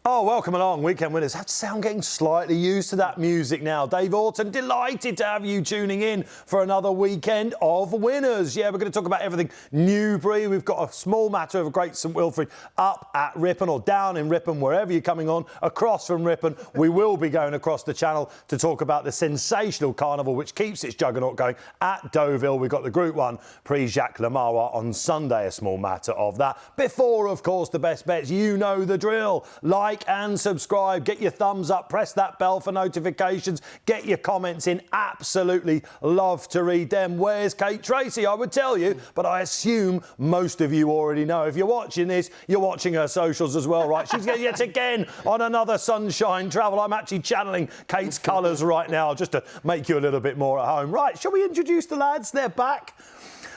Oh, welcome along, weekend winners. I have to say I'm getting slightly used to that music now. Dave Orton, delighted to have you tuning in for another weekend of winners. Yeah, we're going to talk about everything Newbury. We've got a small matter of Great St Wilfrid up at Ripon or down in Ripon, wherever you're coming on, across from Ripon. We will be going across the channel to talk about the sensational carnival which keeps its juggernaut going at Deauville. We've got the Group 1 Prix Jacques Marois on Sunday, a small matter of that. Before, of course, the best bets. You know the drill. Like and subscribe, get your thumbs up, press that bell for notifications, get your comments in. Absolutely love to read them. Where's Kate Tracey? I would tell you, but I assume most of you already know. If you're watching this, you're watching her socials as well, right? She's yet again on another sunshine travel. I'm actually channeling Kate's colours right now just to make you a little bit more at home. Right, shall we introduce the lads? They're back.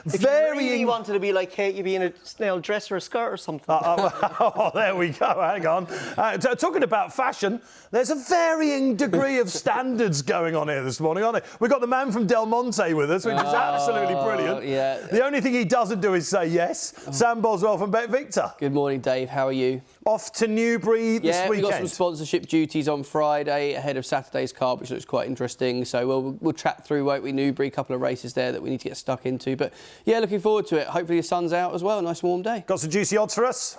If you really wanted to be like Kate, you'd be in a snail dress or a skirt or something. Oh, there we go. Hang on. Talking about fashion, there's a varying degree of standards going on here this morning, aren't there? We've got the man from Del Monte with us, which is absolutely brilliant. Yeah. The only thing he doesn't do is say yes. Sam Boswell from BetVictor. Good morning, Dave. How are you? Off to Newbury this weekend. We've got some sponsorship duties on Friday ahead of Saturday's card, which looks quite interesting. So we'll chat through, won't we? Newbury, a couple of races there that we need to get stuck into. But yeah, looking forward to it. Hopefully the sun's out as well. A nice warm day. Got some juicy odds for us?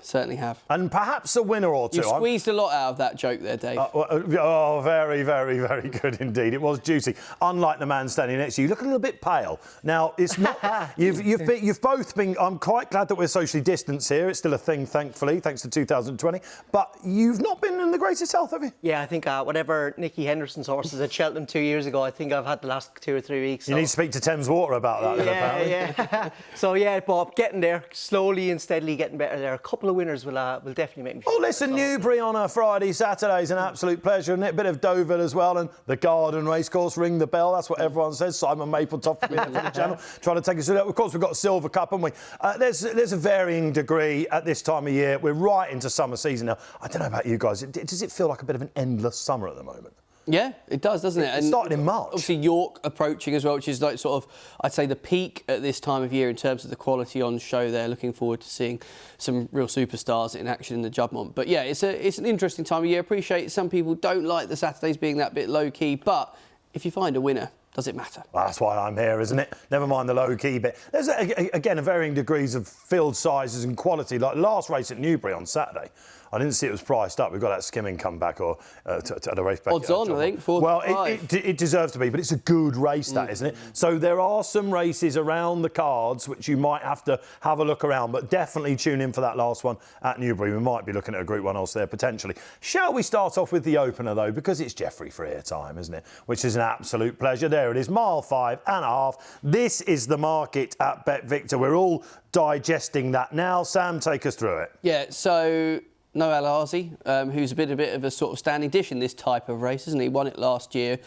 Certainly have. And perhaps a winner or two. You've squeezed a lot out of that joke there, Dave. Very, very, very good indeed. It was juicy. Unlike the man standing next to you, you look a little bit pale. Now, it's not... you've both been... I'm quite glad that we're socially distanced here. It's still a thing, thankfully, thanks to 2020. But you've not been in the greatest health, have you? Yeah, I think whatever Nicky Henderson's horses at Cheltenham 2 years ago, I think I've had the last 2 or 3 weeks. You need to speak to Thames Water about that, apparently. Yeah. So, yeah, Bob, getting there, slowly and steadily getting better there. A couple of winners will definitely make me feel listen, Newbury on a Friday, Saturday is an absolute pleasure, isn't it? A bit of Deauville as well, and the Garden Racecourse, ring the bell, that's what everyone says. Simon Mapletop from the channel trying to take us through that. Of course, we've got a Silver Cup, haven't we? There's a varying degree at this time of year. We're right into summer season now. I don't know about you guys. Does it feel like a bit of an endless summer at the moment? Yeah, it does, doesn't it? It started in March. Obviously, York approaching as well, which is like sort of, I'd say, the peak at this time of year in terms of the quality on show there. Looking forward to seeing some real superstars in action in the Juddmonte. But yeah, it's an interesting time of year. Appreciate some people don't like the Saturdays being that bit low-key, but if you find a winner, does it matter? Well, that's why I'm here, isn't it? Never mind the low-key bit. There's, again, a varying degrees of field sizes and quality. Like last race at Newbury on Saturday, I didn't see it was priced up. We've got that skimming comeback or to the race back. Odds on, I think. Well, it deserves to be, but it's a good race, that, isn't it? So there are some races around the cards which you might have to have a look around, but definitely tune in for that last one at Newbury. We might be looking at a Group 1 else there, potentially. Shall we start off with the opener, though, because it's Geoffrey Freer time, isn't it? Which is an absolute pleasure. There it is, mile 5.5. This is the market at BetVictor. We're all digesting that now. Sam, take us through it. Yeah, so... Noel Arzi, who's a bit of a sort of standing dish in this type of race, isn't he? Won it last year.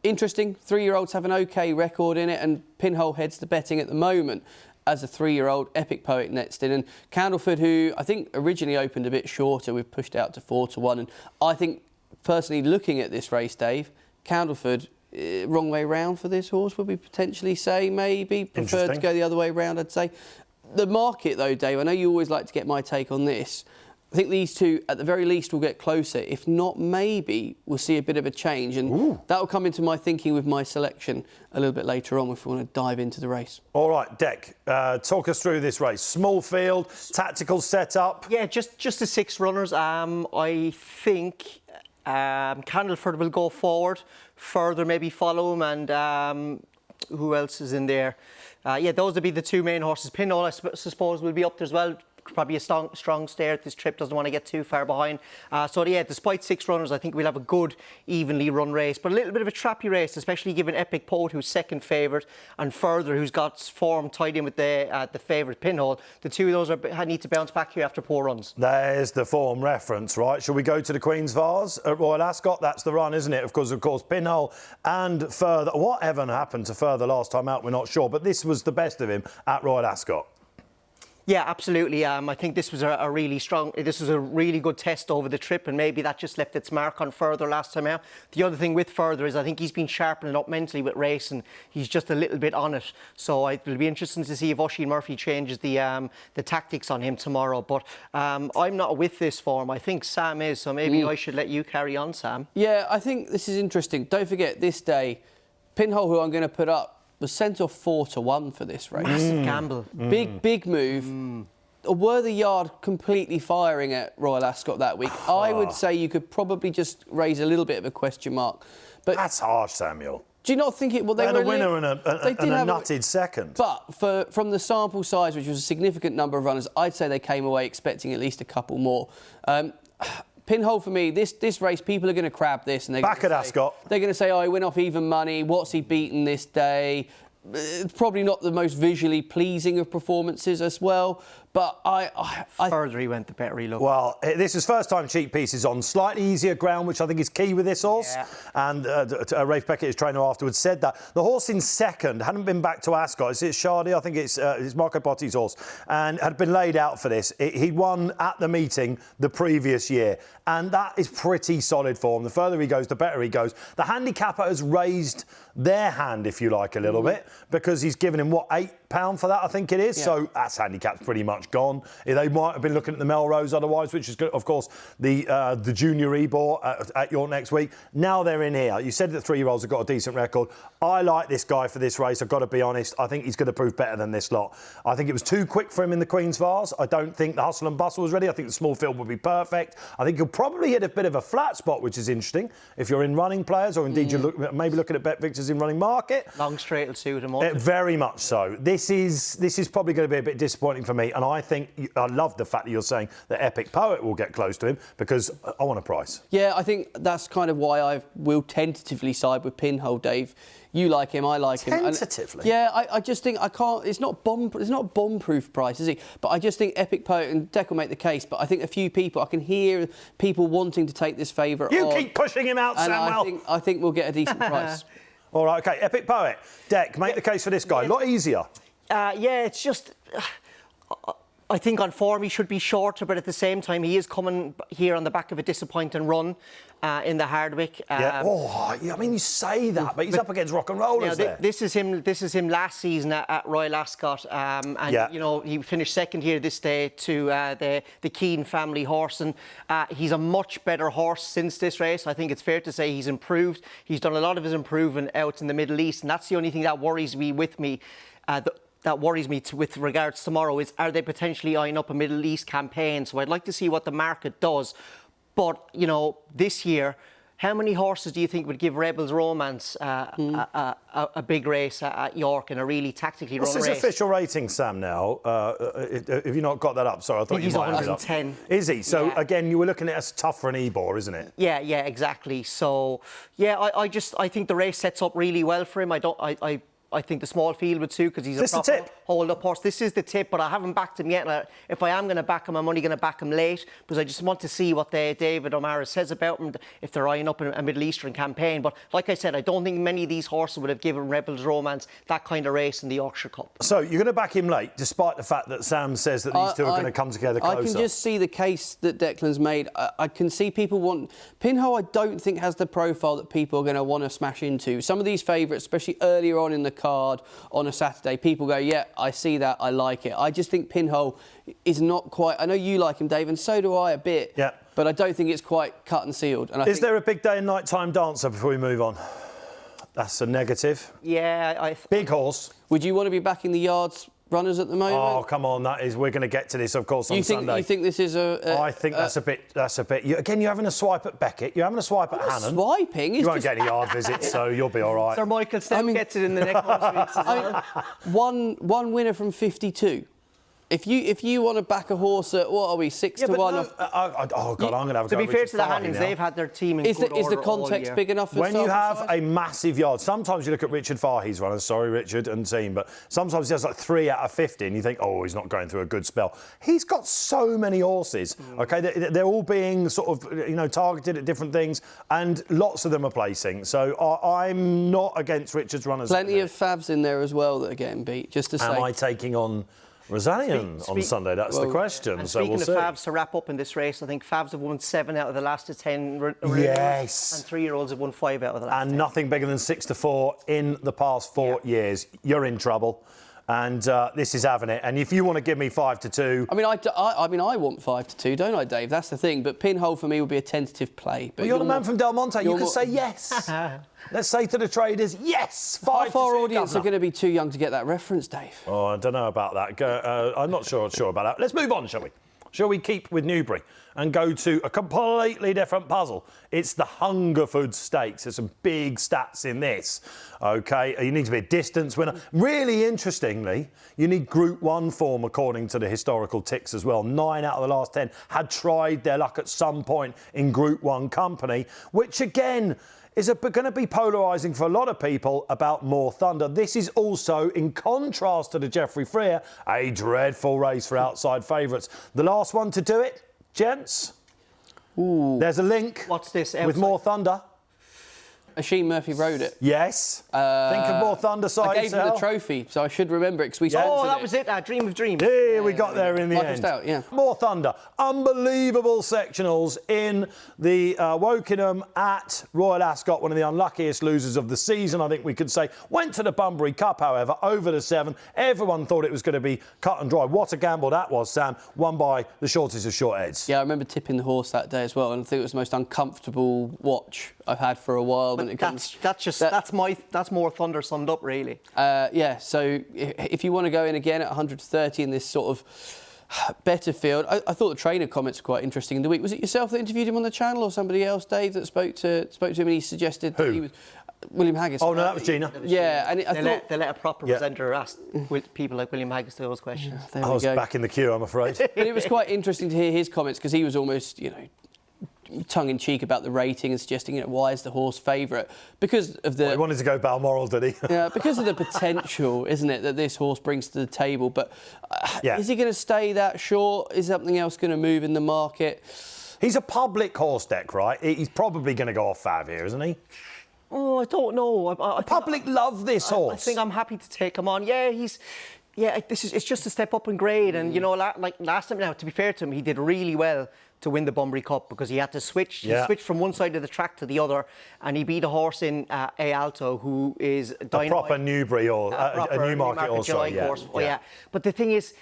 Interesting, 3-year-olds have an OK record in it, and Pinhole heads the betting at the moment as a 3-year-old. Epic Poet next in, and Candleford, who I think originally opened a bit shorter, we've pushed out to 4-1. And I think, personally, looking at this race, Dave, Candleford, wrong way round for this horse, would we potentially say, maybe? Preferred to go the other way round, I'd say. The market, though, Dave, I know you always like to get my take on this. I think these two, at the very least, will get closer. If not, maybe we'll see a bit of a change. And that will come into my thinking with my selection a little bit later on if we want to dive into the race. All right, Dec, talk us through this race. Small field, tactical setup. Yeah, just the 6 runners. I think Candleford will go forward, further maybe follow him, and who else is in there? Yeah, those would be the 2 main horses. Pinhole, I suppose, will be up there as well. Probably a strong stare at this trip, doesn't want to get too far behind. So, yeah, despite 6 runners, I think we'll have a good, evenly run race. But a little bit of a trappy race, especially given Epic Poet, who's second favourite, and Further, who's got form tied in with the favourite Pinhole. The two of those need to bounce back here after poor runs. There's the form reference, right? Shall we go to the Queen's Vase at Royal Ascot? That's the run, isn't it? Of course, Pinhole and Further. Whatever happened to Further last time out, we're not sure. But this was the best of him at Royal Ascot. Yeah, absolutely. I think this was a really good test over the trip, and maybe that just left its mark on Further last time out. The other thing with Further is I think he's been sharpening up mentally with racing. He's just a little bit on it. So it'll be interesting to see if Oisin Murphy changes the tactics on him tomorrow. But I'm not with this form. I think Sam is, so maybe I should let you carry on, Sam. Yeah, I think this is interesting. Don't forget, this day, Pinhole, who I'm going to put up, was sent off 4-1 for this race. Massive gamble. Big move. Were the yard completely firing at Royal Ascot that week? I would say you could probably just raise a little bit of a question mark. But that's harsh, Samuel. Do you not think it? Well, they had were a winner and a nutted second. But from the sample size, which was a significant number of runners, I'd say they came away expecting at least a couple more. Pinhole for me, this race, people are going to crab this, and back at Ascot. They're going to say, "Oh, he went off even money. What's he beaten this day?" Probably not the most visually pleasing of performances as well. But Further he went, the better he looked. Well, this is first time cheek pieces on slightly easier ground, which I think is key with this horse. Yeah. And Rafe Beckett, his trainer, afterwards said that. The horse in second hadn't been back to Ascot. It's Shardy, I think it's Marco Botti's horse, and had been laid out for this. He won at the meeting the previous year, and that is pretty solid form. The further he goes, the better he goes. The handicapper has raised their hand, if you like, a little bit, because he's given him, what, £8 for that, I think it is. Yeah. So that's handicap's pretty much gone. They might have been looking at the Melrose otherwise, which is, of course, the junior Ebor at York next week. Now they're in here. You said that 3-year-olds have got a decent record. I like this guy for this race, I've got to be honest. I think he's going to prove better than this lot. I think it was too quick for him in the Queen's Vase. I don't think the hustle and bustle was ready. I think the small field would be perfect. I think he'll probably hit a bit of a flat spot, which is interesting. If you're in running players, or indeed you're maybe looking at BetVictor's in running market. Long straight will suit him up. Very much so. This is probably going to be a bit disappointing for me, and I think I love the fact that you're saying that Epic Poet will get close to him, because I want a price. Yeah, I think that's kind of why I will tentatively side with Pinhole, Dave. You like him, I like him. Tentatively? Yeah, I just think I can't. It's not bomb-proof price, is he? But I just think Epic Poet, and Deck will make the case, but I think a few people, I can hear people wanting to take this favourite. You keep pushing him out, Samuel. I think we'll get a decent price. All right, OK. Epic Poet. Deck, make the case for this guy. A lot easier. Yeah, it's just... I think on form he should be shorter, but at the same time he is coming here on the back of a disappointing run in the Hardwick. I mean, you say that, but he's up against rock and rollers there. This is him last season at Royal Ascot, and you know, he finished second here this day to the Keane family horse, and he's a much better horse since this race. I think it's fair to say he's improved. He's done a lot of his improving out in the Middle East, and that's the only thing that worries me with with regards to tomorrow is, are they potentially eyeing up a Middle East campaign? So I'd like to see what the market does. But, you know, this year, how many horses do you think would give Rebels Romance a big race at York in a really tactically run race? What's his official rating, Sam, now? Have you not got that up? Sorry, I thought he's you might have it 110. Is he? So, again, you were looking at it as tough for an Ebor, isn't it? Yeah, exactly. So, yeah, I think the race sets up really well for him. I think the small field would suit, because he's a proper hold-up horse. This is the tip, but I haven't backed him yet. If I am going to back him, I'm only going to back him late, because I just want to see what David O'Mara says about him, if they're eyeing up a Middle Eastern campaign. But like I said, I don't think many of these horses would have given Rebels Romance that kind of race in the Yorkshire Cup. So you're going to back him late, despite the fact that Sam says that these two are going to come together closer? I can just see the case that Declan's made. I can see people want... Pinhole, I don't think, has the profile that people are going to want to smash into. Some of these favourites, especially earlier on in the card, on a Saturday, people go, yeah, I see that, I like it. I just think Pinhole is not quite... I know you like him, Dave, and so do I a bit. Yeah. But I don't think it's quite cut and sealed. And is there a big day and nighttime dancer before we move on? That's a negative. Yeah, big horse. Would you want to be backing the yards runners at the moment? Oh, come on, we're going to get to this, of course, on Sunday. You think this is I think that's a bit... Again, you're having a swipe at Beckett, you're having a swipe at Hannon. Swiping? You won't get any yard visits, so you'll be all right. Sir Michael Stem gets it in the next couple of weeks as well. One winner from 52. If you want to back a horse at, what are we, 6 to 1? Oh, God, I'm going to have a go. To be fair to the Hannons, they've had their team in good order. Is the context big enough for when you have a massive yard? Sometimes you look at Richard Fahey's runners, sorry, Richard and team, but sometimes he has like 3 out of 50 and you think, oh, he's not going through a good spell. He's got so many horses, OK? They're all being sort of, you know, targeted at different things, and lots of them are placing. So I'm not against Richard's runners. Plenty of favs in there as well that are getting beat, just to say. Am I taking on Rousing on Sunday? That's the question. And So speaking we'll of see. Favs, to wrap up in this race, I think Favs have won 7 out of the last 10 Yes. and 3-year-olds have won 5 out of the last 10. And nothing bigger than 6-4 in the past 4 years. You're in trouble. And this is having it. And if you want to give me 5-2... I mean, I want 5-2, don't I, Dave? That's the thing. But pinhole for me would be a tentative play. But Well, you're the man from Del Monte. You can say yes. Let's say to the traders, yes, 5-2. Half our audience governor. are going to be too young to get that reference, Dave. Oh, I don't know about that. I'm not sure about that. Let's move on, shall we? Shall we keep with Newbury and go to a completely different puzzle? It's the Hungerford Stakes. There's some big stats in this. OK, you need to be a distance winner. Really interestingly, you need Group 1 form according to the historical ticks as well. 9 out of the last 10 had tried their luck at some point in Group 1 company, which again is going to be polarising for a lot of people about More Thunder. This is also, in contrast to the Geoffrey Freer, a dreadful race for outside favourites. The last one to do it, gents. Ooh. There's a link. What's this? With More Thunder. Oisin Murphy rode it. Yes. Think of More Thunder side. I gave him the trophy, so I should remember it because we Oh, that was it. Dream of Dreams. Here we got there in the Michael end. Stout, yeah. More Thunder. Unbelievable sectionals in the Wokingham at Royal Ascot, one of the unluckiest losers of the season, I think we could say. Went to the Bunbury Cup, however, over the 7. Everyone thought it was going to be cut and dry. What a gamble that was, Sam. Won by the shortest of short heads. Yeah, I remember tipping the horse that day as well, and I think it was the most uncomfortable watch I've had for a while. When it comes, that's More Thunder summed up, really. Yeah, so if you want to go in again at 130 in this sort of better field, I thought the trainer comments were quite interesting in the week. Was it yourself that interviewed him on the channel, or somebody else, Dave, that spoke to him and he suggested that he was William Haggis? Oh no, that was Gina. Yeah, and they let a proper presenter ask people like William Haggis those questions. There I we was go. back in the queue, I'm afraid. But it was quite interesting to hear his comments because he was almost, tongue-in-cheek about the rating and suggesting, why is the horse favourite? Because of the... He wanted to go Balmoral, did he? Yeah, because of the potential, isn't it, that this horse brings to the table. But is he going to stay that short? Is something else going to move in the market? He's a public horse deck, right? He's probably going to go off Fav here, isn't he? Oh, I don't know. The public love this horse. I think I'm happy to take him on. Yeah, it's just a step up in grade. And, like last time now, to be fair to him, he did really well to win the Bunbury Cup because he had to switch. He switched from one side of the track to the other, and he beat a horse in A Alto who is a proper Newbury or a Newmarket horse. Yeah. But the thing is,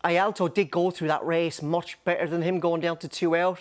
A Alto did go through that race much better than him going down to 2 out.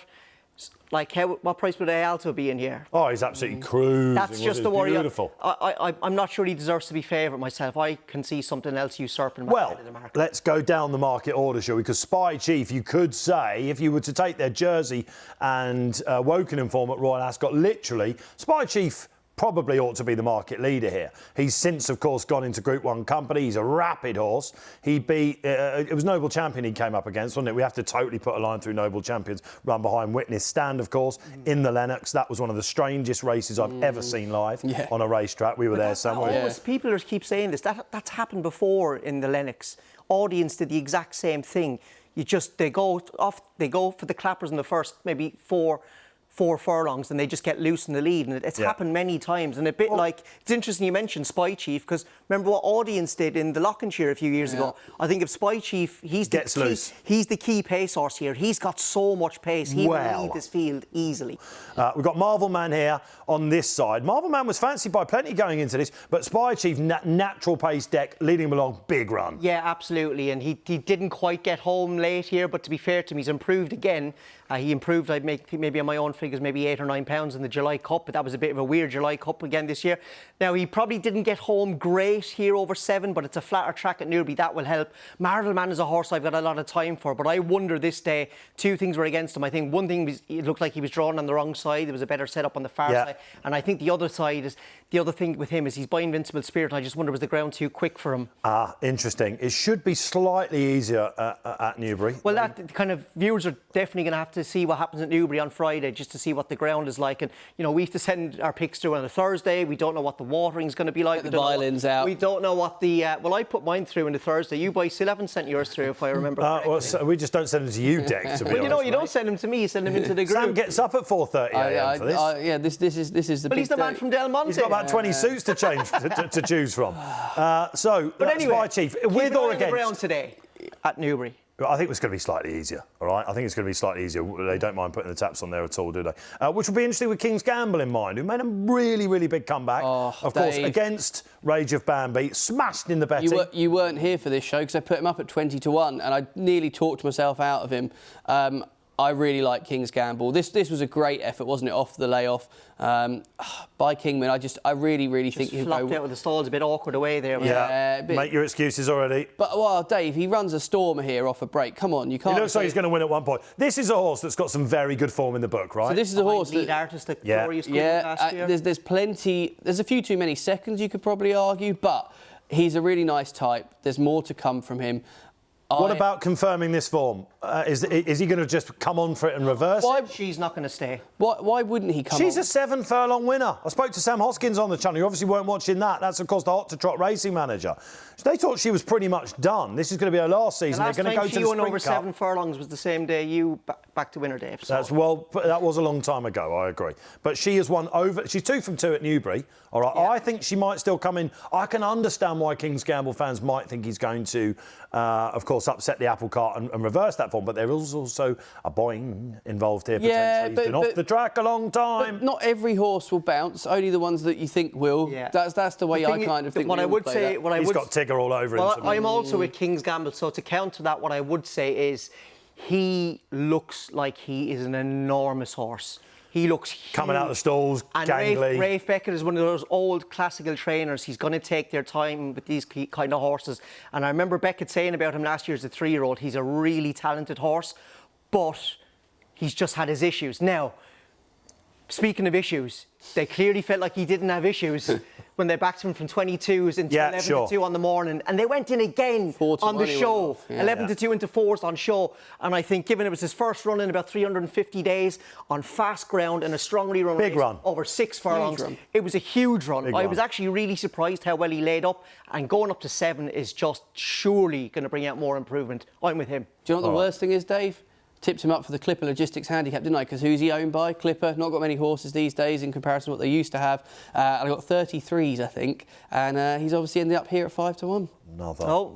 Like, what price would A Alto be in here? Oh, he's absolutely cruising. That's just the worry. Beautiful. I'm not sure he deserves to be favourite myself. I can see something else usurping. Well, let's go down the market order, shall we? Because Spy Chief, you could say, if you were to take their Jersey and Wokingham form at Royal Ascot, literally, Spy Chief probably ought to be the market leader here. He's since, of course, gone into Group 1 company. He's a rapid horse. He beat... it was Noble Champion he came up against, wasn't it? We have to totally put a line through Noble Champions. Run behind Witness Stand, of course, in the Lennox. That was one of the strangest races I've ever seen live on a racetrack. We were there somewhere. People keep saying this. That's happened before in the Lennox. Audience did the exact same thing. They go for the clappers in the first maybe four furlongs and they just get loose in the lead, and it's happened many times. And it's interesting you mentioned Spy Chief, because remember what Audience did in the Lockingshire a few years ago. I think if Spy Chief, he's the key pace horse here. He's got so much pace. He will lead this field easily. We've got Marvel Man here on this side. Marvel Man was fancied by plenty going into this, but Spy Chief, natural pace deck, leading him along, big run. Yeah, absolutely. And he didn't quite get home late here, but to be fair to him, he's improved again. He improved, I'd make maybe on my own figures, maybe 8 or 9 pounds in the July Cup, but that was a bit of a weird July Cup again this year. Now, he probably didn't get home great here over 7, but it's a flatter track at Newbury. That will help. Marvel Man is a horse I've got a lot of time for, but I wonder this day, 2 things were against him. I think one thing was, it looked like he was drawn on the wrong side. There was a better setup on the far side. And I think the other thing with him is he's by Invincible Spirit. I just wonder, was the ground too quick for him? Interesting. It should be slightly easier at Newbury. Well, that kind of viewers are definitely going to have to see what happens at Newbury on Friday, just to see what the ground is like. And, we have to send our picks through on a Thursday. We don't know what the watering's going to be like. Get the violins out. We don't know what the... I put mine through on the Thursday. You boys still haven't sent yours through, if I remember correctly. We just don't send them to you, Deck, to be honest. You don't send them to me. You send them into the group. Sam gets up at 4:30 a.m. for this. This is the. But he's the man from Del Monte. He's got about 20 suits to change to choose from. But anyway, Spy Chief, with keep an eye or on the ground against today at Newbury. I think it's going to be slightly easier, all right? I think it's going to be slightly easier. They don't mind putting the taps on there at all, do they? Which will be interesting with King's Gamble in mind, who made a really, really big comeback. Of course, against Rage of Bambi, smashed in the betting. You weren't here for this show because I put him up at 20-1 and I nearly talked myself out of him. I really like King's Gamble. This was a great effort, wasn't it, off the layoff by Kingman. I really think he'll flopped out with the stalls, a bit awkward away there. Yeah, make your excuses already. But, well, Dave, he runs a stormer here off a break. Come on, you can't... He looks like he's going to win at one point. This is a horse that's got some very good form in the book, right? So this is a horse lead artist at Glorious last year. There's plenty... There's a few too many seconds, you could probably argue, but he's a really nice type. There's more to come from him. What about confirming this form? Is he going to just come on for it and reverse it? She's not going to stay. Why wouldn't he come on? She's a 7-furlong winner. I spoke to Sam Hoskins on the channel. You obviously weren't watching that. That's, of course, the Hot to Trot racing manager. They thought she was pretty much done. This is going to be her last season. The last They're going to go to the she won Sprint over Cup. 7 furlongs was the same day you back to winner, Dave. So. That was a long time ago, I agree. But she has won over... She's 2 from 2 at Newbury. All right, yeah. I think she might still come in. I can understand why King's Gamble fans might think he's going to, of course, upset the apple cart and reverse that form. But there is also a boing involved here, potentially. He's been off the track a long time. But not every horse will bounce, only the ones that you think will. Yeah. That's the way I kind of think. What I would say... He's got Tigger all over him. I'm also with King's Gamble, so to counter that, what I would say is he looks like he is an enormous horse. He looks huge. Coming out of the stalls, and gangly. Rafe Beckett is one of those old classical trainers. He's going to take their time with these kind of horses. And I remember Beckett saying about him last year as a 3-year-old, he's a really talented horse, but he's just had his issues. Now, speaking of issues, they clearly felt like he didn't have issues when they backed him from 22s into 11-2 on the morning. And they went in again on the show. 11-2 into 4s on show. And I think, given it was his first run in about 350 days on fast ground and a strongly run race over 6 furlongs, it was a huge run. I was actually really surprised how well he laid up. And going up to 7 is just surely going to bring out more improvement. I'm with him. Do you know what the worst thing is, Dave? Tipped him up for the Clipper Logistics Handicap, didn't I? Because who's he owned by? Clipper. Not got many horses these days in comparison to what they used to have. I got 33s, I think. And he's obviously ended up here at 5-1.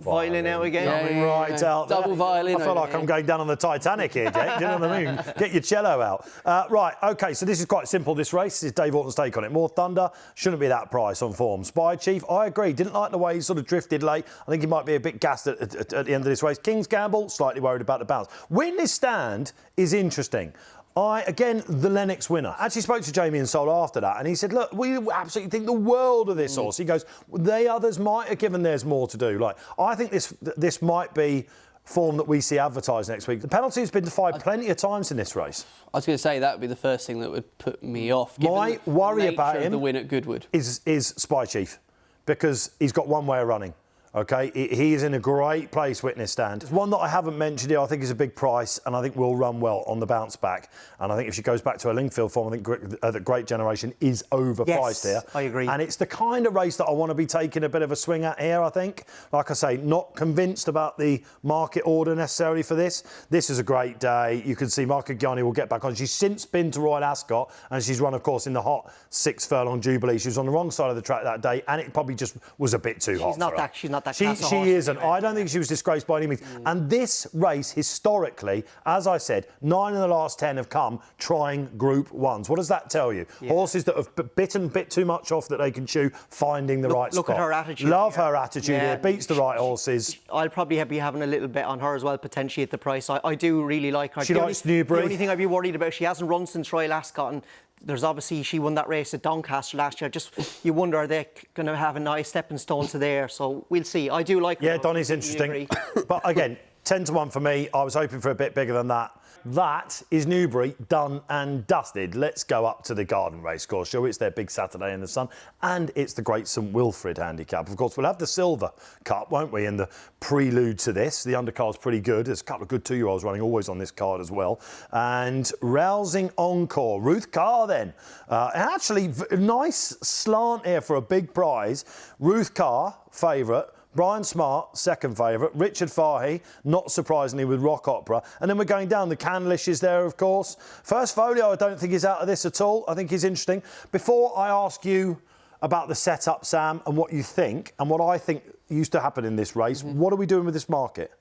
Violin out again. Right out there. Double violin. I feel like I'm going down on the Titanic here, Jake. Do you know what I mean? Get your cello out. Right, OK, so this is quite simple, this race. This is Dave Orton's take on it. More thunder. Shouldn't be that price on form. Spy Chief, I agree. Didn't like the way he sort of drifted late. I think he might be a bit gassed at the end of this race. King's Gamble, slightly worried about the bounce. Witness Stand is interesting. Again, the Lennox winner. Actually spoke to Jamie and Sol after that, and he said, look, we absolutely think the world of this horse. He goes, the others might have given theirs more to do. Like, I think this might be form that we see advertised next week. The penalty has been defied plenty of times in this race. I was going to say that would be the first thing that would put me off. My worry about him, the win at Goodwood, is Spy Chief, because he's got one way of running. OK, he is in a great place, Witness Stand. One that I haven't mentioned here, I think is a big price, and I think will run well on the bounce back. And I think if she goes back to her Lingfield form, I think the Great Generation is overpriced here. I agree. And it's the kind of race that I want to be taking a bit of a swing at here, I think. Like I say, not convinced about the market order necessarily for this. This is a great day. You can see Marca Gianni will get back on. She's since been to Royal Ascot, and she's run, of course, in the hot 6-furlong Jubilee. She was on the wrong side of the track that day, and it probably just was a bit too hot for her. She's not that She isn't. I don't think she was disgraced by any means. And this race, historically, as I said, 9 in the last 10 have come trying Group 1s. What does that tell you? Horses that have bitten a bit too much off that they can chew, finding the right spot. Look at her attitude. Love her attitude here. Beats the right horses. I'll probably be having a little bit on her as well, potentially at the price. I do really like her. She likes Newbury. The only thing I'd be worried about, she hasn't run since Royal Ascot, and there's obviously, she won that race at Doncaster last year. Just, you wonder, are they going to have a nice stepping stone to there? So we'll see. I do like her. Yeah, Donny's interesting. But again, 10-1 for me. I was hoping for a bit bigger than that. That is Newbury done and dusted. Let's go up to the Garden Racecourse show. It's their big Saturday in the sun, and it's the Great St Wilfrid Handicap. Of course, we'll have the Silver Cup, won't we, in the prelude to this. The undercard's pretty good. There's a couple of good 2-year-olds running always on this card as well. And Rousing Encore. Ruth Carr then. Actually, nice slant here for a big prize. Ruth Carr, favourite. Brian Smart, second favourite. Richard Fahey, not surprisingly, with Rock Opera. And then we're going down. The Canlish is there, of course. First Folio, I don't think is out of this at all. I think he's interesting. Before I ask you about the setup, Sam, and what you think, and what I think used to happen in this race. What are we doing with this market?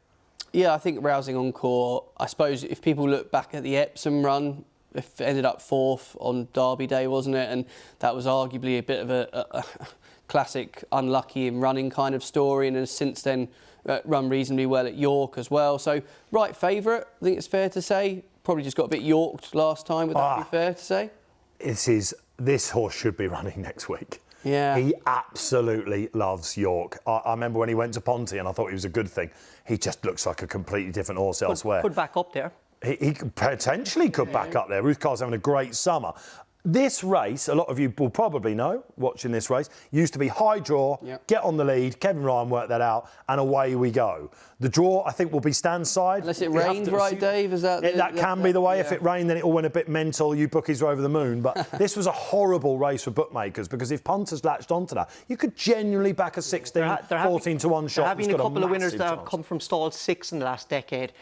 Yeah, I think Rousing Encore, I suppose if people look back at the Epsom run, it ended up 4th on Derby Day, wasn't it? And that was arguably a bit of a classic unlucky in running kind of story, and has since then run reasonably well at York as well. So, right favourite, I think it's fair to say. Probably just got a bit Yorked last time, would that be fair to say? This horse should be running next week. Yeah. He absolutely loves York. I remember when he went to Ponty and I thought it was a good thing. He just looks like a completely different horse elsewhere. Could back up there. He potentially could back up there. Ruth Carr's having a great summer. This race, a lot of you will probably know, watching this race, used to be high draw, get on the lead, Kevin Ryan worked that out, and away we go. The draw, I think, will be stand side. Unless it rained, right, Dave? Is that that can be the way. If it rained, then it all went a bit mental. You bookies were over the moon. But this was a horrible race for bookmakers, because if punters latched onto that, you could genuinely back a 16, 14 to 1 shot. There have been a couple of winners that have come from stall 6 in the last decade.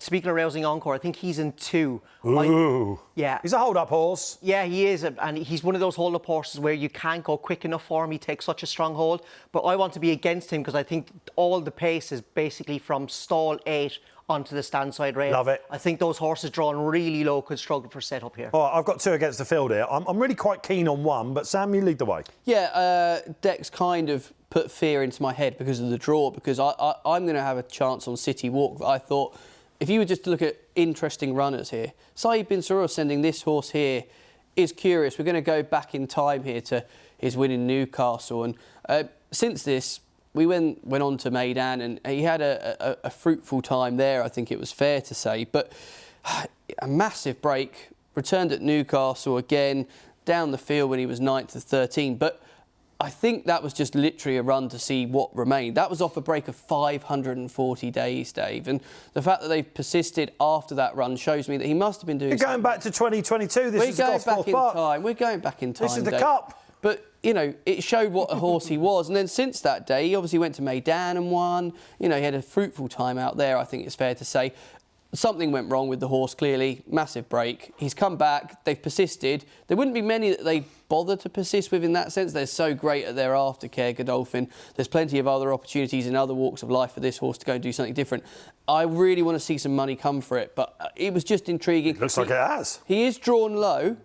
Speaking of Rousing Encore, I think he's in 2. Ooh. Yeah. He's a hold-up horse. Yeah, he is. And he's one of those hold-up horses where you can't go quick enough for him. He takes such a strong hold. But I want to be against him because I think all the pace is basically from stall 8 onto the stand side rail. Love it. I think those horses drawn really low could struggle for set up here. All right, I've got 2 against the field here. I'm really quite keen on 1, but Sam, you lead the way. Yeah, Dex kind of put fear into my head because of the draw, because I'm going to have a chance on City Walk. I thought, if you were just to look at interesting runners here, Saeed bin Suroor sending this horse here is curious. We're going to go back in time here to his win in Newcastle. And since this, we went on to Meydan, and he had a fruitful time there, I think it was fair to say. But a massive break, returned at Newcastle again, down the field when he was 9th to 13. But I think that was just literally a run to see what remained. That was off a break of 540 days, Dave. And the fact that they've persisted after that run shows me that he must have been doing You're going back to 2022. This is the Gosforth Park. We're going back in time. This is the Dave. Cup. But, you know, it showed what a horse he was. And then since that day, he obviously went to Meydan and won. You know, he had a fruitful time out there, I think it's fair to say. Something went wrong with the horse, clearly. Massive break. He's come back. They've persisted. There wouldn't be many that they bother to persist with in that sense. They're so great at their aftercare, Godolphin. There's plenty of other opportunities in other walks of life for this horse to go and do something different. I really want to see some money come for it, but it was just intriguing. It looks like it has. He is drawn low.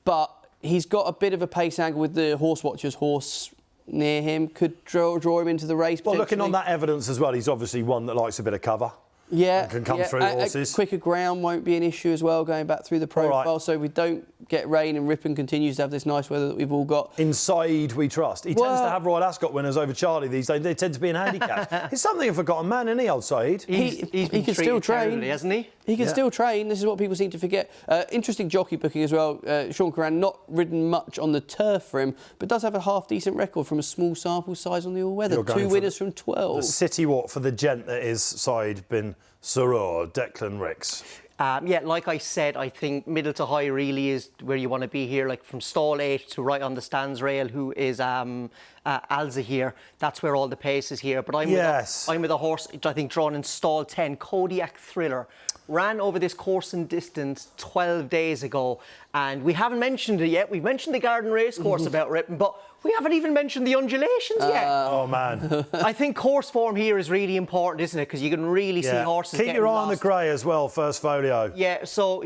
But he's got a bit of a pace angle with the horse watcher's horse near him. Could draw him into the race. Well, looking on that evidence as well, he's obviously one that likes a bit of cover. Yeah, and can come through horses. Quicker ground won't be an issue as well, going back through the profile. Right. So we don't get rain, and Ripon continues to have this nice weather that we've all got. In Saeed we trust. He tends to have Royal Ascot winners over Charlie these days. They tend to be in handicaps. He's something of a forgotten man, isn't he, old Saeed? He can still train, hasn't he? He can still train. This is what people seem to forget. Interesting jockey booking as well. Sean Curragh, not ridden much on the turf for him, but does have a half-decent record from a small sample size on the all-weather. 2 winners from 12. The City Walk for the gent that is Saeed bin Suroor, Declan Rix. Yeah, like I said, I think middle to high really is where you want to be here. Like from stall 8 to right on the stands rail, who is Alza here. That's where all the pace is here. But I'm with a horse, I think, drawn in stall 10, Kodiac Thriller. Ran over this course and distance 12 days ago. And we haven't mentioned it yet. We've mentioned the Garden Racecourse about Ripon, but we haven't even mentioned the undulations yet. Oh, man. I think course form here is really important, isn't it? Because you can really see horses Keep your eye on the grey as well, first folio. Yeah, so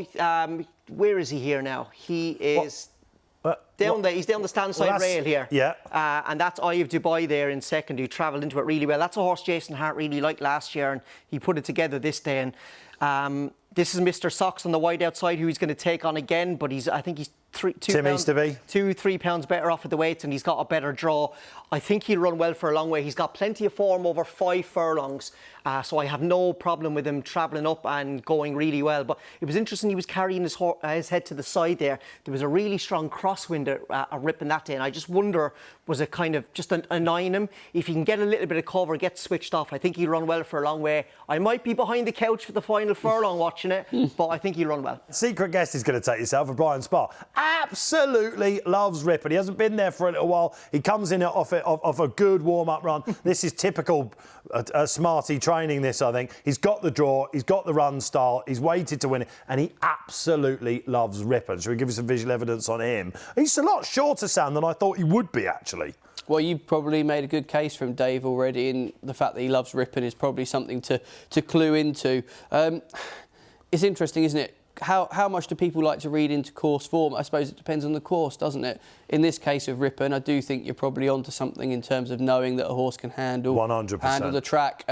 where is he here now? He is down there. He's down the stand side rail here. Yeah. And that's Eye of Dubai there in second, who travelled into it really well. That's a horse Jason Hart really liked last year, and he put it together this day. And this is Mr. Socks on the wide outside, who he's going to take on again, but I think he's 2-3 pounds better off at the weights, and he's got a better draw. I think he'll run well for a long way. He's got plenty of form over 5 furlongs, so I have no problem with him travelling up and going really well. But it was interesting, he was carrying his head to the side there. There was a really strong crosswind at Ripon that day, and I just wonder, was it kind of just annoying him? If he can get a little bit of cover, get switched off, I think he'll run well for a long way. I might be behind the couch for the final furlong watching it, but I think he'll run well. Secret guest is going to take yourself, a Brian Sparr. absolutely loves Ripon. He hasn't been there for a little while. He comes in off a good warm-up run. This is typical Smarty training, this, I think. He's got the draw, he's got the run style, he's waited to win it, and he absolutely loves Ripon. Should we give you some visual evidence on him? He's a lot shorter, Sam, than I thought he would be, actually. Well, you probably made a good case from Dave already, and the fact that he loves Ripon is probably something to clue into. It's interesting, isn't it? How much do people like to read into course form? I suppose it depends on the course, doesn't it? In this case of Ripon, I do think you're probably onto something in terms of knowing that a horse can handle 100%. Handle the track.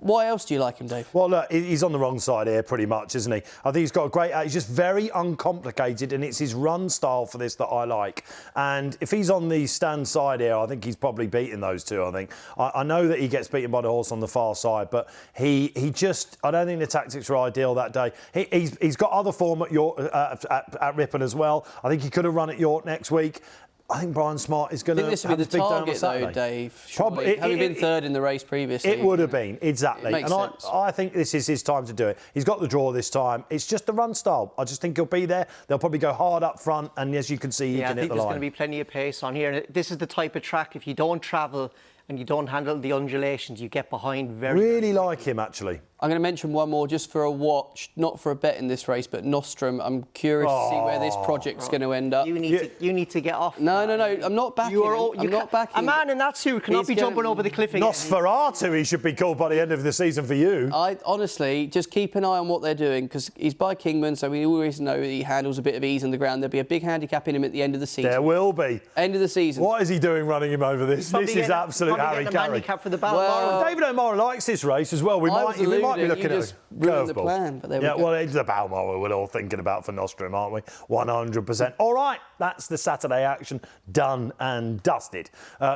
Why else do you like him, Dave? Well, look, he's on the wrong side here pretty much, isn't he? I think he's got a great... He's just very uncomplicated, and it's his run style for this that I like. And if he's on the stand side here, I think he's probably beating those two, I think. I know that he gets beaten by the horse on the far side, but he just... I don't think the tactics were ideal that day. He's got other form at York, at Ripon as well. I think he could have run at York next week. I think Brian Smart is going to have this would be the target, though, Dave. Probably. Having been third in the race previously. It would have been, exactly. Makes sense. I think this is his time to do it. He's got the draw this time. It's just the run style. I just think he'll be there. They'll probably go hard up front, and as you can see, he can hit the line. I think there's going to be plenty of pace on here. This is the type of track, if you don't travel and you don't handle the undulations, you get behind very... Really like him, actually. I'm going to mention one more just for a watch, not for a bet in this race, but Nostrum. I'm curious to see where this project's going to end up. You need to get off. No, I'm not backing him. I'm not backing a man in that suit cannot be jumping over the cliff again. Nosferatu, he should be called by the end of the season for you. I honestly just keep an eye on what they're doing, because he's by Kingman, so we always know that he handles a bit of ease on the ground. There'll be a big handicap in him at the end of the season. There will be. End of the season. What is he doing running him over this? This is absolute Harry Carey. Handicap for the Balmoral. David O'Mara likes this race as well. We might be looking at it. Ruined the plan, but there we go. Well, it's the Balmoral we're all thinking about for Nostrum, aren't we? 100%. All right, that's the Saturday action done and dusted.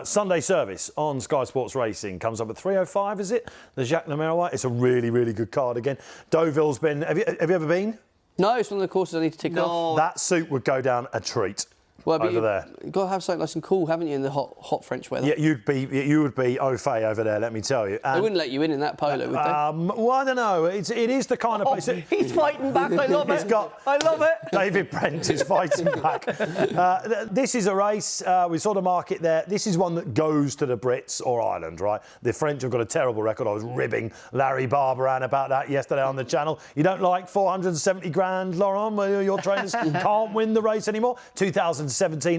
Sunday service on Sky Sports Racing comes up at 3:05, is it? The Jacques Marois. It's a really, really good card again. Deauville's been... Have you ever been? No, it's one of the courses I need to tick off. That suit would go down a treat. Well, but over there. You've got to have something nice and cool, haven't you, in the hot French weather? Yeah, you would be au fait over there, let me tell you. They wouldn't let you in that polo, would they? Well, I don't know. It is the kind of place... He's fighting back. I love it. I love it. David Brent is fighting back. This is a race. We saw the market there. This is one that goes to the Brits or Ireland, right? The French have got a terrible record. I was ribbing Larry Barbaran about that yesterday on the channel. You don't like 470 grand, Laurent, where your trainers can't win the race anymore? 2017,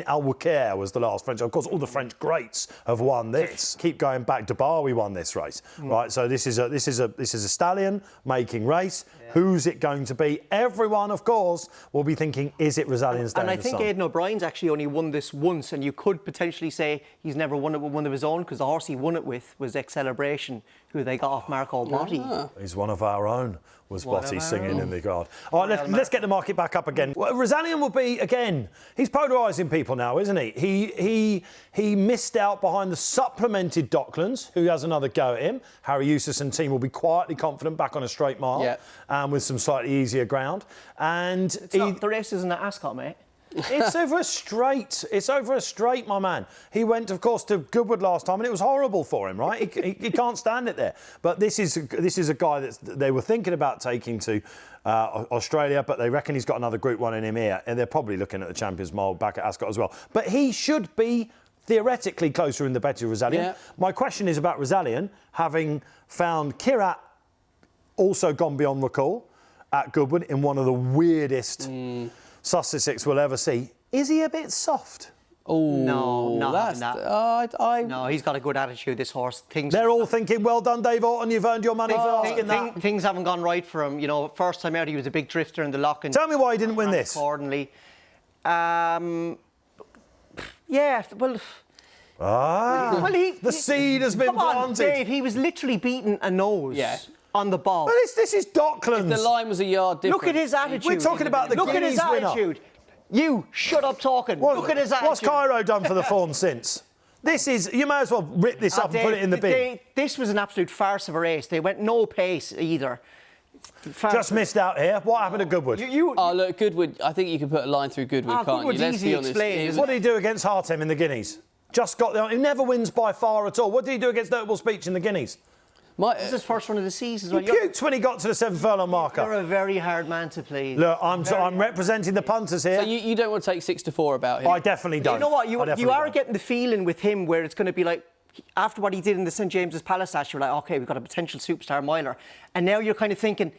Albuquerque was the last French. Of course, all the French greats have won this. Keep going back. Dubarwi won this race, right? So this is a stallion making race. Yeah. Who's it going to be? Everyone, of course, will be thinking, is it Rosalion's Day? And I think Aidan O'Brien's actually only won this once, and you could potentially say he's never won it with one of his own, because the horse he won it with was Excelebration, who they got off Marco Botti. He's one of our own, was Botti singing in the crowd. All right, let's get the market back up again. Well, Rousing will be, again, he's polarising people now, isn't he? He missed out behind the supplemented Docklands, who has another go at him. Harry Eustace and team will be quietly confident back on a straight mile, with some slightly easier ground. And the race isn't at Ascot, mate. It's over a straight. It's over a straight, my man. He went, of course, to Goodwood last time, and it was horrible for him, right? He can't stand it there. But this is a guy that they were thinking about taking to Australia, but they reckon he's got another Group 1 in him here, and they're probably looking at the Champions Mile back at Ascot as well. But he should be theoretically closer in the bet to Rousing. Yeah. My question is about Rousing, having found Curragh also gone beyond recall at Goodwood in one of the weirdest Sussex we'll ever see. Is he a bit soft? Oh, no, not that. No, he's got a good attitude, this horse. They're all thinking, well done, Dave Orton, you've earned your money for asking that. Things haven't gone right for him. You know, first time out, he was a big drifter in the lock. And tell me why he didn't win this. Accordingly. The seed has been planted. On, Dave, he was literally beating a nose. Yeah. On the ball. But this is Docklands. If the line was a yard different. Look at his attitude. We're talking about the Guineas winner. Look at his attitude. You shut up talking. Look at his attitude. What's Cairo done for the form since? This is... You may as well rip this up and put it in the bin. This was an absolute farce of a race. They went no pace either. Just missed out here. What happened at Goodwood? Look, Goodwood... I think you can put a line through Goodwood, can't you? Let's be honest. What did he do against Hartem in the Guineas? Just got there. He never wins by far at all. What did he do against Notable Speech in the Guineas? This is his first run of the season. He puked when he got to the 7 furlong marker. You're a very hard man to please. Look, I'm representing the punters here. So you don't want to take 6-4 about him? I definitely don't. You know what? You are don't. getting the feeling with him where it's going to be like, after what he did in the St James's Palace last year, like, OK, we've got a potential superstar miler. And now you're kind of thinking,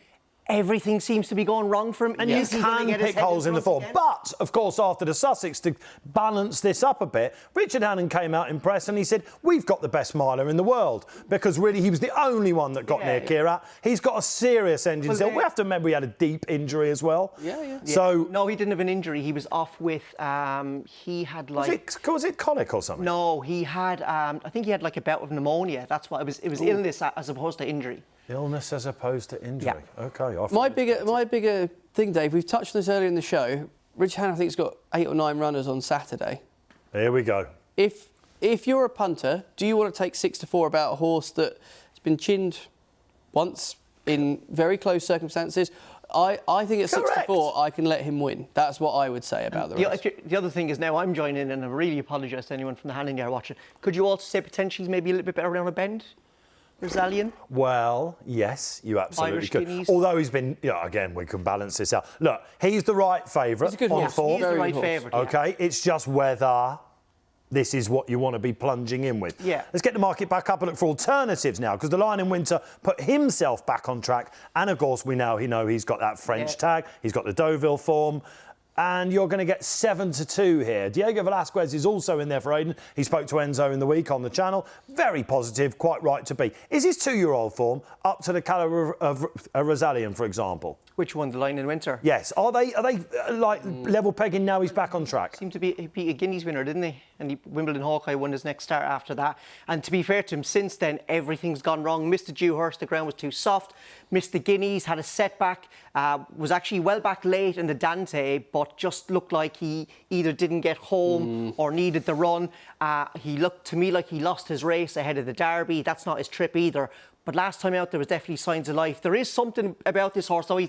everything seems to be going wrong for him. And you can pick holes in the form. But, of course, after the Sussex, to balance this up a bit, Richard Hannon came out in press and he said, we've got the best miler in the world. Because, really, he was the only one that got near Curragh. He's got a serious engine still. We have to remember he had a deep injury as well. Yeah. So no, he didn't have an injury. He was off with, he had like... Was it colic or something? No, he had, I think he had like a bout of pneumonia. That's what it was illness as opposed to injury. Illness as opposed to injury. Yeah. OK. My bigger thing, Dave, we've touched on this earlier in the show. Richard Hannon, I think, has got 8 or 9 runners on Saturday. Here we go. If you're a punter, do you want to take 6-4 about a horse that has been chinned once in very close circumstances? I think at 6-4, I can let him win. That's what I would say about the race. The other thing is now I'm joining in, and I really apologise to anyone from the Hannon yard watching. Could you also say potentially he's maybe a little bit better around a bend? Brazilian? Well, yes, you absolutely Irish could. Guineas. Although he's been, again, we can balance this out. Look, he's the right favourite He's a good on horse. form. He's the right favourite. OK, it's just whether this is what you want to be plunging in with. Yeah. Let's get the market back up and look for alternatives now, because the Lion in Winter put himself back on track. And, of course, we know he's got that French tag. He's got the Deauville form. And you're going to get 7-2 here. Diego Velasquez is also in there for Aiden. He spoke to Enzo in the week on the channel. Very positive, quite right to be. Is his 2-year-old form up to the calibre of a Rosalian, for example? Which one, the Lion in Winter? Yes. Are they like level pegging now he's back on track? Seemed to be he beat a Guineas winner, didn't he? And Wimbledon Hawkeye won his next start after that. And to be fair to him, since then everything's gone wrong. Missed the Dewhurst, the ground was too soft. Missed the Guineas, had a setback. Was actually well back late in the Dante, but just looked like he either didn't get home or needed the run. He looked to me like he lost his race ahead of the Derby. That's not his trip either. But last time out, there was definitely signs of life. There is something about this horse, though.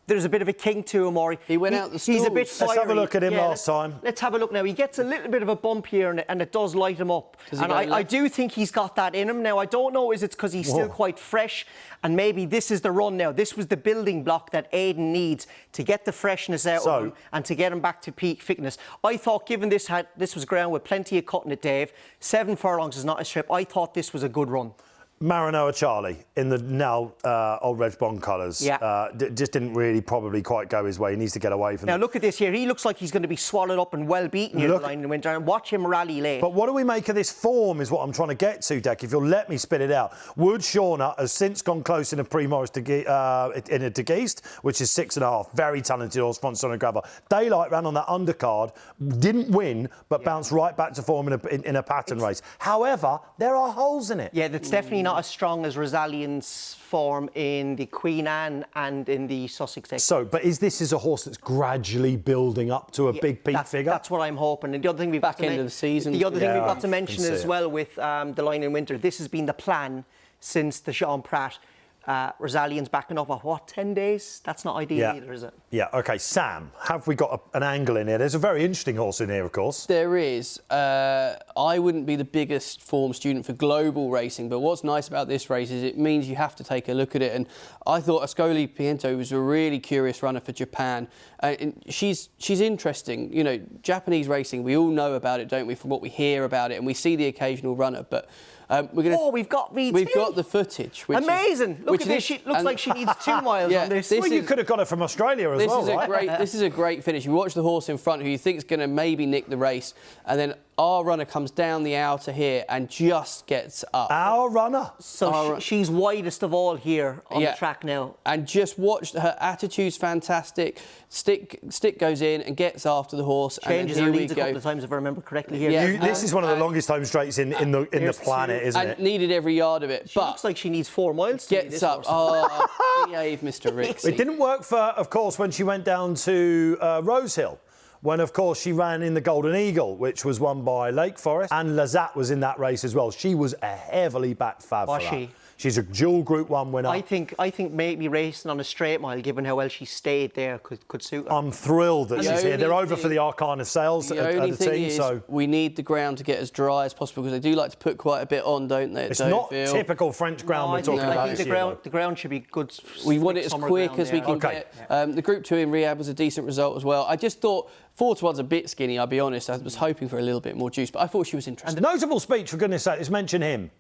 There's a bit of a king to him, or he went out the stalls. He's a bit fiery. Let's have a look at him last time. Let's have a look now. He gets a little bit of a bump here, and it does light him up. And I do think he's got that in him. Now, I don't know is it's because he's still quite fresh, and maybe this is the run now. This was the building block that Aiden needs to get the freshness out of him and to get him back to peak fitness. I thought, given this was ground with plenty of cutting it, Dave, 7 furlongs is not a trip. I thought this was a good run. Maranoa Charlie in the now Old Reg Bond colours. Yeah. Just didn't really probably quite go his way. He needs to get away from Now, look at this here. He looks like he's going to be swallowed up and well beaten here in the Lion in Winter. And watch him rally late. But what do we make of this form is what I'm trying to get to, Deck, if you'll let me spit it out. Wood Shauna has since gone close in a Prix Morris in a De Geest, which is 6.5. Very talented horse, sponsored on gravel. Daylight ran on that undercard, didn't win, but bounced right back to form in a pattern race. However, there are holes in it. Yeah, that's definitely not as strong as Rosalian's form in the Queen Anne and in the Sussex Stakes. So, but is this a horse that's gradually building up to a big peak figure? That's what I'm hoping. And the other thing we've back end of the season. The other thing we've got to mention as well with the Lion in Winter, this has been the plan since the Jean Prat. Rosalian's backing up at 10 days? That's not ideal either, is it? Yeah, OK. Sam, have we got an angle in here? There's a very interesting horse in here, of course. There is. I wouldn't be the biggest form student for global racing, but what's nice about this race is it means you have to take a look at it. And I thought Ascoli Piceno was a really curious runner for Japan. And she's interesting. You know, Japanese racing, we all know about it, don't we, from what we hear about it, and we see the occasional runner, but we've got VT. We've got the footage. Amazing. Look at this. She looks like she needs 2 miles on this. Well, you could have got it from Australia as well, right? This is a great finish. You watch the horse in front who you think is going to maybe nick the race, and then our runner comes down the outer here and just gets up. Our runner? So she's widest of all here on the track now. And just watch, her attitude's fantastic. Stick goes in and gets after the horse. Changes and her leads a couple of times, if I remember correctly here. Yeah. This is one of the longest home straights in the planet, isn't it? And needed every yard of it. She looks like she needs 4 miles to gets up. Oh, behave, Mr. Rix. It didn't work for, of course, when she went down to Rosehill, when, of course, she ran in the Golden Eagle, which was won by Lake Forest, and Lazat was in that race as well. She was a heavily backed fab for that. She's a dual Group 1 winner. I think maybe racing on a straight mile, given how well she stayed there, could suit her. I'm thrilled that she's here. They're over for the Arcana sales at the team. So we need the ground to get as dry as possible because they do like to put quite a bit on, don't they? It's not typical French ground we're talking about. I think the ground should be good. We want it as quick as we can get. The Group 2 in Riyadh was a decent result as well. I just thought 4-1's a bit skinny, I'll be honest. I was hoping for a little bit more juice, but I thought she was interesting. And a notable speech, for goodness sake, let's mention him.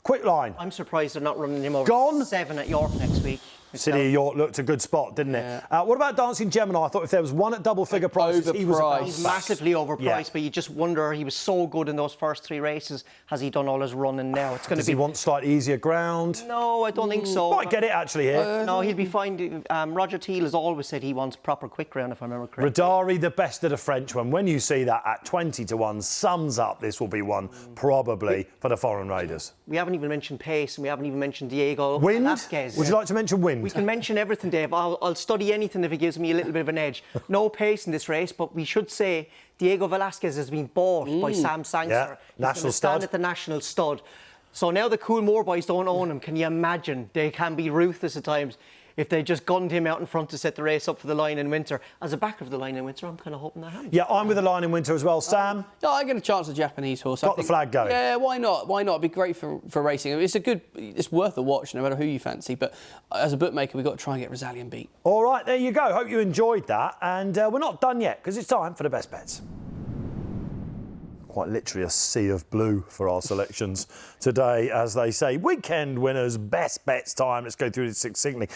Quick line. I'm surprised they're not running him over 7 at York next week. City of York looked a good spot, didn't it? What about Dancing Gemini? I thought if there was one at double figure prices, he was He's massively overpriced, but you just wonder, he was so good in those first 3 races. Has he done all his running now? It's going to be. Does he want slightly easier ground? No, I don't think so. Might get it actually here. No, he'll be fine. Roger Teal has always said he wants proper quick ground, if I remember correctly. Radari, the best of the French one. When you see that at 20-1, sums up this will be one probably for the foreign raiders. We haven't even mentioned pace, and we haven't even mentioned Diego Wind? Velasquez. Would you like to mention wind? We can mention everything, Dave. I'll study anything if it gives me a little bit of an edge. No pace in this race, but we should say Diego Velasquez has been bought by Sam Sangster. Yeah, national stud. Stand at the national stud. So now the Coolmore boys don't own him. Can you imagine? They can be ruthless at times. If they just gunned him out in front to set the race up for the Line in Winter. As a backer of the Line in Winter, I'm kind of hoping that happens. Yeah, I'm with the Line in Winter as well. Sam? Yeah, I get a chance of the Japanese horse. Got the flag going. Yeah, why not? Why not? It'd be great for racing. It's worth a watch no matter who you fancy. But as a bookmaker, we've got to try and get Rosalian beat. All right, there you go. Hope you enjoyed that. And we're not done yet because it's time for the best bets. Quite literally a sea of blue for our selections today, as they say. Weekend winners, best bets time. Let's go through this succinctly.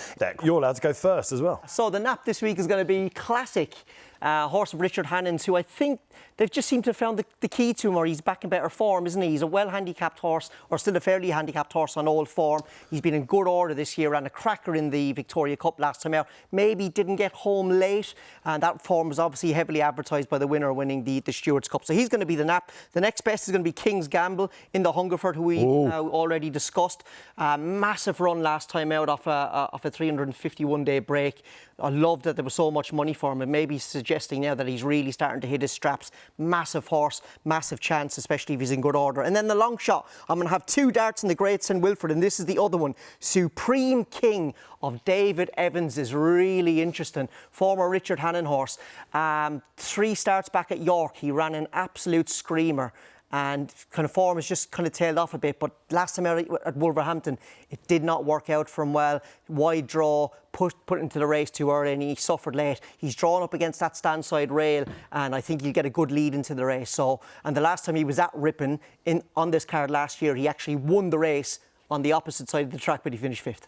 You're allowed to go first as well. So the nap this week is going to be classic. Horse of Richard Hannon's, who I think they've just seemed to have found the key to him, or he's back in better form, isn't he? He's a well-handicapped horse, or still a fairly handicapped horse on old form. He's been in good order this year, and a cracker in the Victoria Cup last time out. Maybe didn't get home late, and that form was obviously heavily advertised by the winner winning the Stewards Cup. So he's going to be the nap. The next best is going to be King's Gamble in the Hungerford, who we've already discussed. Massive run last time out off a 351-day break. I love that there was so much money for him, and maybe suggesting now that he's really starting to hit his straps. Massive horse, massive chance, especially if he's in good order. And then the long shot, I'm going to have 2 darts in the Great St Wilfrid, and this is the other one. Supreme King of David Evans is really interesting. Former Richard Hannon horse. 3 starts back at York, he ran an absolute screamer. And kind of form has just kind of tailed off a bit. But last time out at Wolverhampton, it did not work out for him well. Wide draw, put into the race too early, and he suffered late. He's drawn up against that stand-side rail, and I think he'll get a good lead into the race. So, and the last time he was at Ripon on this card last year, he actually won the race on the opposite side of the track, but he finished 5th.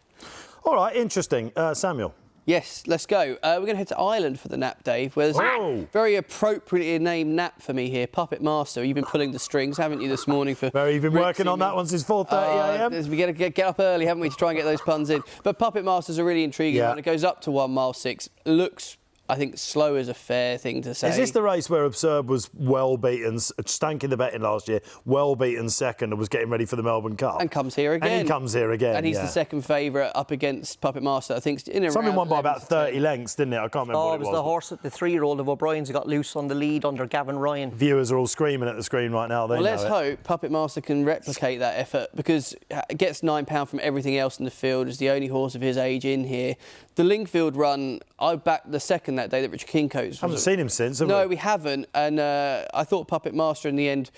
All right, interesting. Samuel? Yes, let's go. We're going to head to Ireland for the nap, Dave, where there's a very appropriately named nap for me here. Puppet Master, you've been pulling the strings, haven't you, this morning? You've been working on that one since 4:30 a.m. We got to get up early, haven't we, to try and get those puns in. But Puppet Master's a really intriguing one. It goes up to 1 mile 6. Looks, I think, slow is a fair thing to say. Is this the race where Absurd was well beaten, stank in the betting last year, well beaten second, and was getting ready for the Melbourne Cup? And comes here again. And he comes here again. And he's the second favourite up against Puppet Master. I think in around. Something won by about 30 lengths, didn't it? I can't remember what it was. It was the horse, the 3-year-old of O'Brien's, who got loose on the lead under Gavin Ryan. Viewers are all screaming at the screen right now. Well, let's hope Puppet Master can replicate that effort, because it gets £9 from everything else in the field. Is the only horse of his age in here. The Lingfield run, I backed the second that day that Richard Kincoats. Haven't seen him since, have we? No, we haven't. And I thought Puppet Master in the end,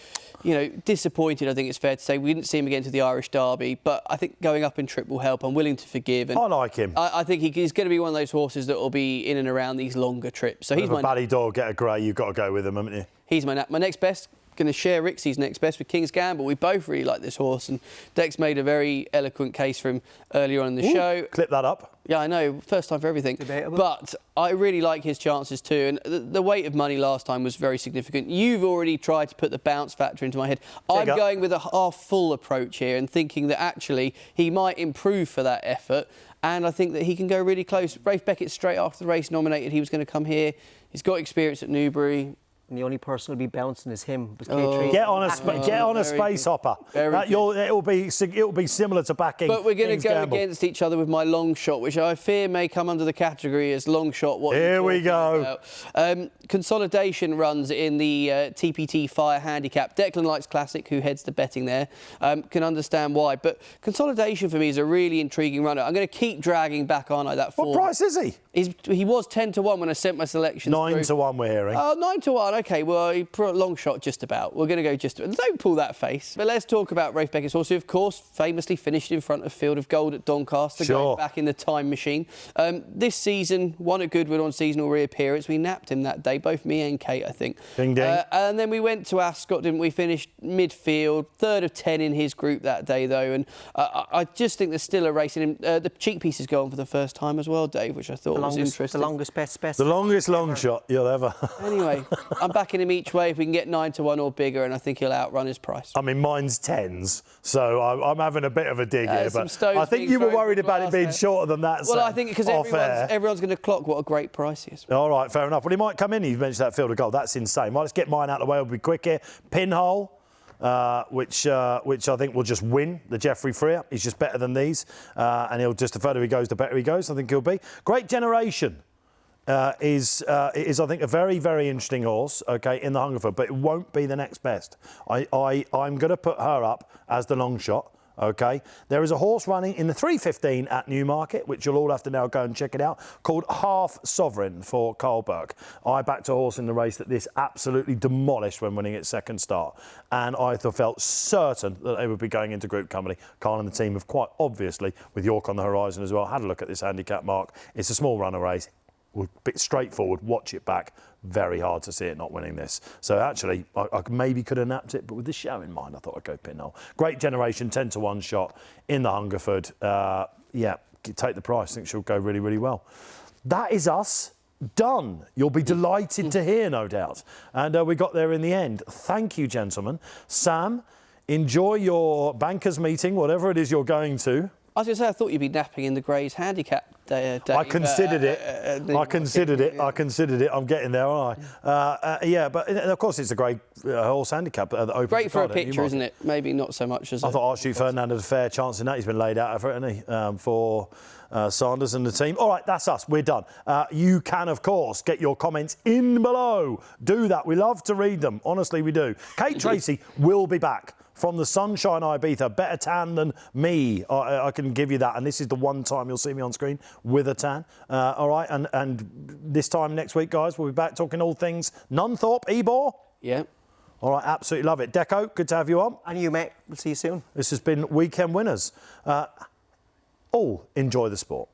disappointed, I think it's fair to say. We didn't see him again to the Irish Derby, but I think going up in trip will help. I'm willing to forgive. And I like him. I think he's going to be one of those horses that will be in and around these longer trips. So he's my Baddy dog, get a grey, you've got to go with him, haven't you? He's my next best. Going to share Rixie's next best with King's Gamble. We both really like this horse, and Dex made a very eloquent case for him earlier on in the show. Clip that up. Yeah, I know. First time for everything. Debatable. But I really like his chances too. And the weight of money last time was very significant. You've already tried to put the bounce factor into my head. I'm going with a half-full approach here and thinking that actually he might improve for that effort. And I think that he can go really close. Rafe Beckett, straight after the race, nominated he was going to come here. He's got experience at Newbury. and the only person who'll be bouncing is him. But Kate Tracey. Get on a space hopper. It'll be similar to backing. But we're going to King's go Gamble. against each other with my long shot, which I fear may come under the category as long shot. Here we go. Consolidation runs in the TPT Fire Handicap. Declan Rix Classic, who heads the betting there, can understand why. But consolidation for me is a really intriguing runner. I'm going to keep dragging back on that form. What price is he? He was 10-1 when I sent my selection. 9-1 we're hearing. Oh, 9-1. OK, well, he put a long shot just about. We're going to go just about. Don't pull that face. But let's talk about Rafe Beckett's horse, who, of course, famously finished in front of Field of Gold at Doncaster, going back in the time machine. This season, won at Goodwood on seasonal reappearance. We napped him that day, both me and Kate, I think. Ding, ding. And then we went to Ascot, didn't we? Finished midfield, 3rd of 10 in his group that day, though. And I just think there's still a race in him. The cheek piece is going for the first time as well, Dave, which I thought was interesting. The longest best. The longest long shot you'll ever. Anyway, I'm backing him each way if we can get 9-1 or bigger, and I think he'll outrun his price. I mean, mine's 10s, so I'm having a bit of a dig here. But I think being you were thrown worried from about it being glass shorter than that. Well, Sam, I think because off-air. everyone's going to clock what a great price he is. All right, fair enough. Well, he might come in. You mentioned that Field of Gold. That's insane. Well, let's get mine out of the way. We'll be quick here. Pinhole. Which I think will just win the Geoffrey Freer. He's just better than these, and he'll just the further he goes, the better he goes. I think he'll be. Great Generation is I think a very, very interesting horse. Okay, in the Hungerford, but it won't be the next best. I'm going to put her up as the long shot. OK, there is a horse running in the 3:15 at Newmarket, which you'll all have to now go and check it out, called Half Sovereign for Carl Burke. I backed a horse in the race that this absolutely demolished when winning its second start, and I felt certain that they would be going into group company. Carl and the team have quite obviously, with York on the horizon as well, had a look at this handicap mark. It's a small runner race. A bit straightforward, watch it back. Very hard to see it not winning this. So actually, I maybe could have napped it, but with the show in mind, I thought I'd go Pinhole. Great Generation, 10-1 shot in the Hungerford. Take the price. I think she'll go really, really well. That is us done. You'll be delighted to hear, no doubt. And we got there in the end. Thank you, gentlemen. Sam, enjoy your bankers meeting, whatever it is you're going to. I was going to say, I thought you'd be napping in the Greys handicap day. I considered it. I considered it. I'm getting there, aren't I? But of course it's a great horse handicap. Great for a picture, isn't it? Maybe not so much as I thought Archie Ferdinand had a fair chance in that. He's been laid out for it, hasn't he? For Sanders and the team. All right, that's us. We're done. You can, of course, get your comments in below. Do that. We love to read them. Honestly, we do. Kate Tracey will be back from the Sunshine Ibiza. Better tan than me. I can give you that. And this is the one time you'll see me on screen with a tan. All right. And this time next week, guys, we'll be back talking all things Nunthorpe, Ebor. Yeah. All right. Absolutely love it. Deco, good to have you on. And you, mate. We'll see you soon. This has been Weekend Winners. All enjoy the sport.